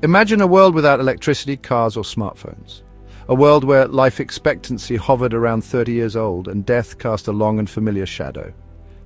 Imagine a world without electricity, cars, or smartphones. A world where life expectancy hovered around 30 years old and death cast a long and familiar shadow.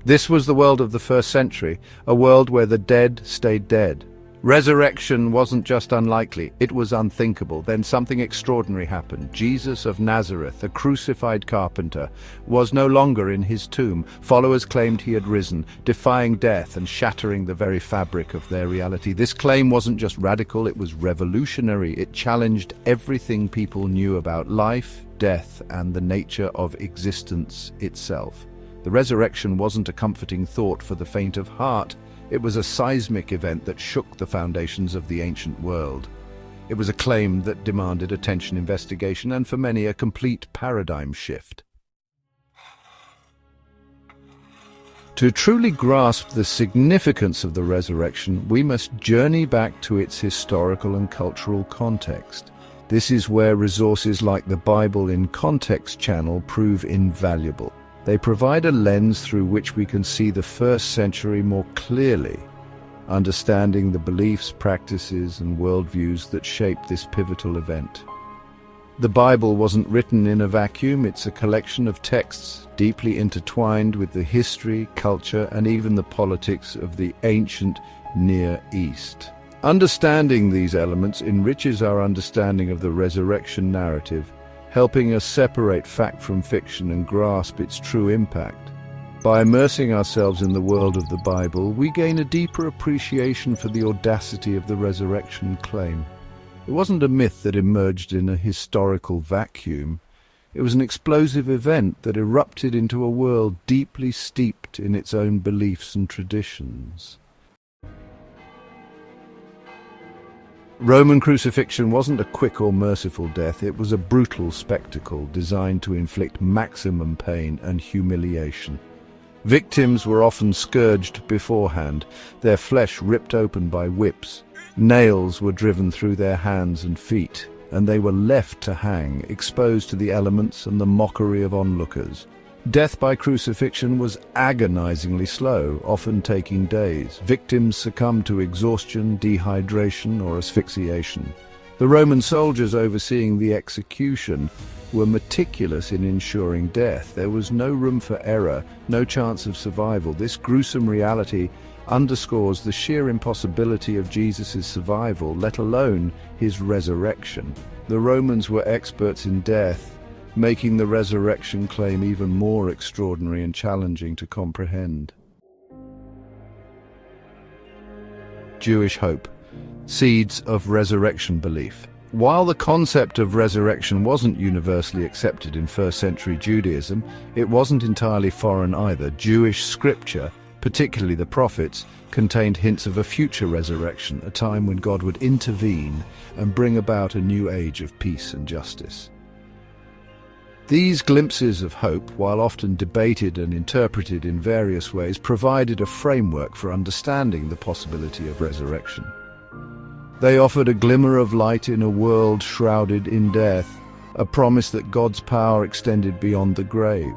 This was the world of the first century, a world where the dead stayed dead. Resurrection wasn't just unlikely, it was unthinkable. Then something extraordinary happened. Jesus of Nazareth, a crucified carpenter, was no longer in his tomb. Followers claimed he had risen, defying death and shattering the very fabric of their reality. This claim wasn't just radical, it was revolutionary. It challenged everything people knew about life, death, and the nature of existence itself. The resurrection wasn't a comforting thought for the faint of heart. It was a seismic event that shook the foundations of the ancient world. It was a claim that demanded attention, investigation, and for many, a complete paradigm shift. To truly grasp the significance of the resurrection, we must journey back to its historical and cultural context. This is where resources like the Bible in Context channel prove invaluable. They provide a lens through which we can see the first century more clearly, understanding the beliefs, practices, and worldviews that shaped this pivotal event. The Bible wasn't written in a vacuum, it's a collection of texts deeply intertwined with the history, culture, and even the politics of the ancient Near East. Understanding these elements enriches our understanding of the resurrection narrative, helping us separate fact from fiction and grasp its true impact. By immersing ourselves in the world of the Bible, we gain a deeper appreciation for the audacity of the resurrection claim. It wasn't a myth that emerged in a historical vacuum. It was an explosive event that erupted into a world deeply steeped in its own beliefs and traditions. Roman crucifixion wasn't a quick or merciful death, it was a brutal spectacle designed to inflict maximum pain and humiliation. Victims were often scourged beforehand, their flesh ripped open by whips. Nails were driven through their hands and feet, and they were left to hang, exposed to the elements and the mockery of onlookers. Death by crucifixion was agonizingly slow, often taking days. Victims succumbed to exhaustion, dehydration, or asphyxiation. The Roman soldiers overseeing the execution were meticulous in ensuring death. There was no room for error, no chance of survival. This gruesome reality underscores the sheer impossibility of Jesus' survival, let alone his resurrection. The Romans were experts in death, making the resurrection claim even more extraordinary and challenging to comprehend. Jewish hope. Seeds of resurrection belief. While the concept of resurrection wasn't universally accepted in first-century Judaism, it wasn't entirely foreign either. Jewish scripture, particularly the prophets, contained hints of a future resurrection, a time when God would intervene and bring about a new age of peace and justice. These glimpses of hope, while often debated and interpreted in various ways, provided a framework for understanding the possibility of resurrection. They offered a glimmer of light in a world shrouded in death, a promise that God's power extended beyond the grave.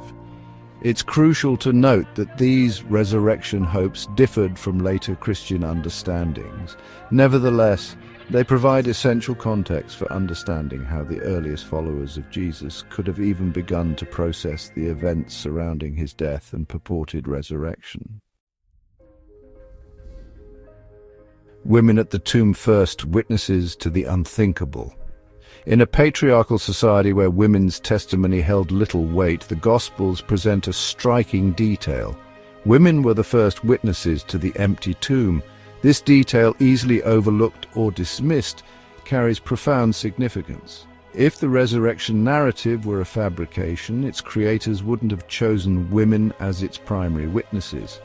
It's crucial to note that these resurrection hopes differed from later Christian understandings. Nevertheless, they provide essential context for understanding how the earliest followers of Jesus could have even begun to process the events surrounding his death and purported resurrection. Women at the tomb first, witnesses to the unthinkable. In a patriarchal society where women's testimony held little weight, the Gospels present a striking detail. Women were the first witnesses to the empty tomb. This detail, easily overlooked or dismissed, carries profound significance. If the resurrection narrative were a fabrication, its creators wouldn't have chosen women as its primary witnesses.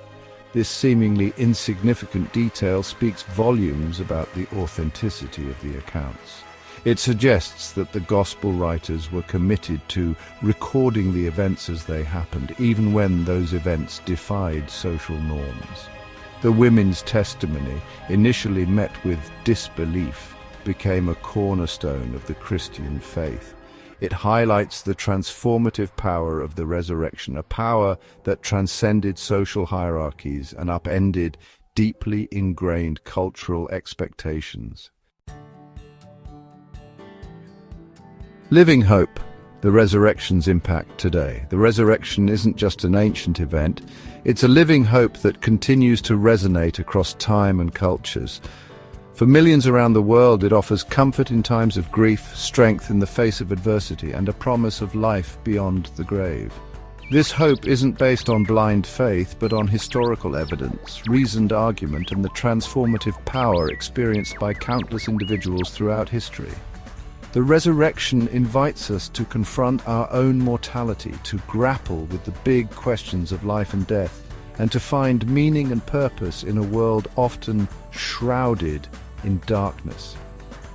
This seemingly insignificant detail speaks volumes about the authenticity of the accounts. It suggests that the gospel writers were committed to recording the events as they happened, even when those events defied social norms. The women's testimony, initially met with disbelief, became a cornerstone of the Christian faith. It highlights the transformative power of the resurrection, a power that transcended social hierarchies and upended deeply ingrained cultural expectations. Living hope, the resurrection's impact today. The resurrection isn't just an ancient event, it's a living hope that continues to resonate across time and cultures. For millions around the world, it offers comfort in times of grief, strength in the face of adversity, and a promise of life beyond the grave. This hope isn't based on blind faith, but on historical evidence, reasoned argument, and the transformative power experienced by countless individuals throughout history. The resurrection invites us to confront our own mortality, to grapple with the big questions of life and death, and to find meaning and purpose in a world often shrouded in darkness.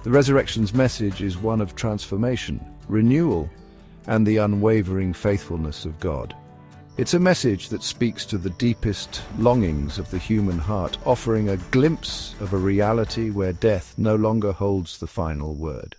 The resurrection's message is one of transformation, renewal, and the unwavering faithfulness of God. It's a message that speaks to the deepest longings of the human heart, offering a glimpse of a reality where death no longer holds the final word.